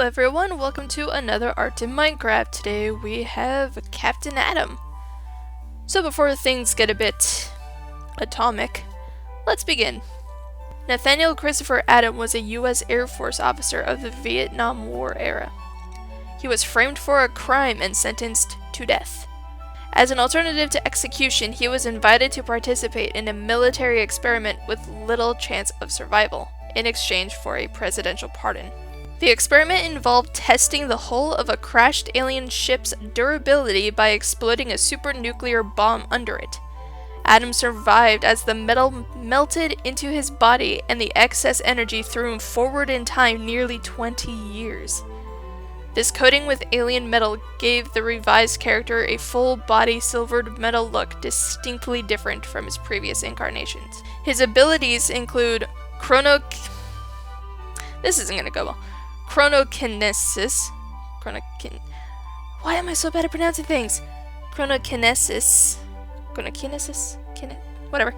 everyone, welcome to another Art in Minecraft. Today we have Captain Atom. So before things get a bit atomic, let's begin. Nathaniel Christopher Atom was a U.S. Air Force officer of the Vietnam War era. He was framed for a crime and sentenced to death. As an alternative to execution, he was invited to participate in a military experiment with little chance of survival, in exchange for a presidential pardon. The experiment involved testing the hull of a crashed alien ship's durability by exploding a supernuclear bomb under it. Atom survived as the metal melted into his body and the excess energy threw him forward in time nearly 20 years. This coating with alien metal gave the revised character a full-body silvered metal look distinctly different from his previous incarnations. His abilities include This isn't gonna go well. Chronokinesis. Why am I so bad at pronouncing things? Chronokinesis. Whatever.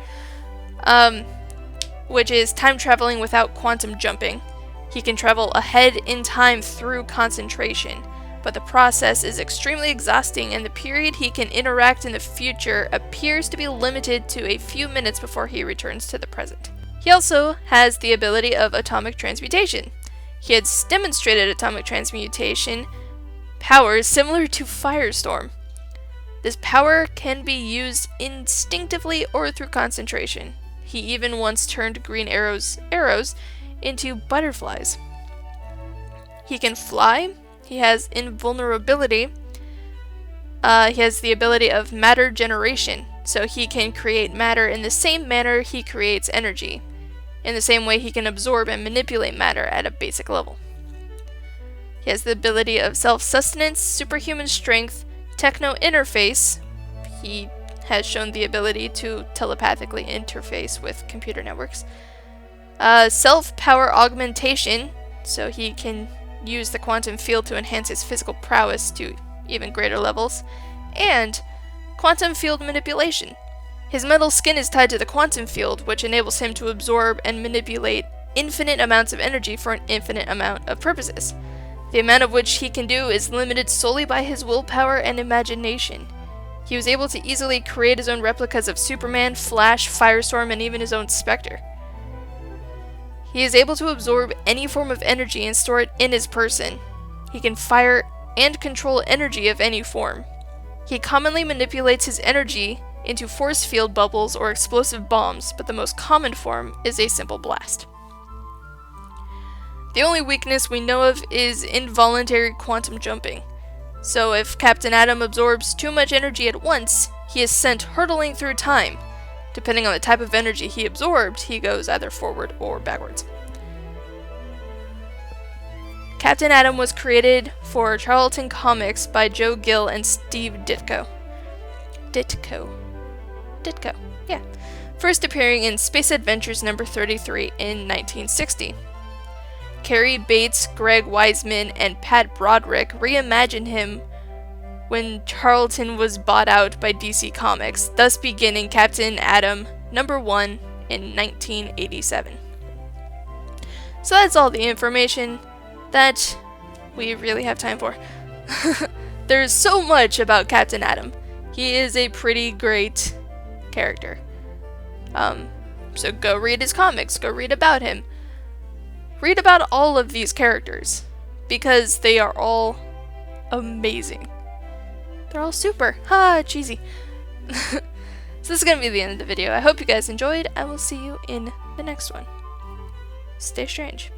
Which is time traveling without quantum jumping. He can travel ahead in time through concentration, but the process is extremely exhausting and the period he can interact in the future appears to be limited to a few minutes before he returns to the present. He also has the ability of atomic transmutation. He has demonstrated atomic transmutation powers similar to Firestorm. This power can be used instinctively or through concentration. He even once turned green arrows into butterflies. He can fly. He has invulnerability. He has the ability of matter generation, so he can create matter in the same manner he creates energy. In the same way he can absorb and manipulate matter at a basic level. He has the ability of self-sustenance, superhuman strength, techno-interface. He has shown the ability to telepathically interface with computer networks. Self-power augmentation, so he can use the quantum field to enhance his physical prowess to even greater levels. And quantum field manipulation. His metal skin is tied to the quantum field, which enables him to absorb and manipulate infinite amounts of energy for an infinite amount of purposes. The amount of which he can do is limited solely by his willpower and imagination. He was able to easily create his own replicas of Superman, Flash, Firestorm, and even his own Spectre. He is able to absorb any form of energy and store it in his person. He can fire and control energy of any form. He commonly manipulates his energy into force field bubbles or explosive bombs, but the most common form is a simple blast. The only weakness we know of is involuntary quantum jumping. So if Captain Atom absorbs too much energy at once, he is sent hurtling through time. Depending on the type of energy he absorbed, he goes either forward or backwards. Captain Atom was created for Charlton Comics by Joe Gill and Steve Ditko, yeah. First appearing in Space Adventures number 33 in 1960. Carrie Bates, Greg Wiseman, and Pat Broderick reimagined him when Charlton was bought out by DC Comics, thus beginning Captain Atom number 1 in 1987. So that's all the information that we really have time for. There's so much about Captain Atom. He is a pretty great character. So go read his comics, go read about him. Read about all of these characters, because they are all amazing. They're all super. Cheesy. So this is going to be the end of the video. I hope you guys enjoyed, and we'll see you in the next one. Stay strange.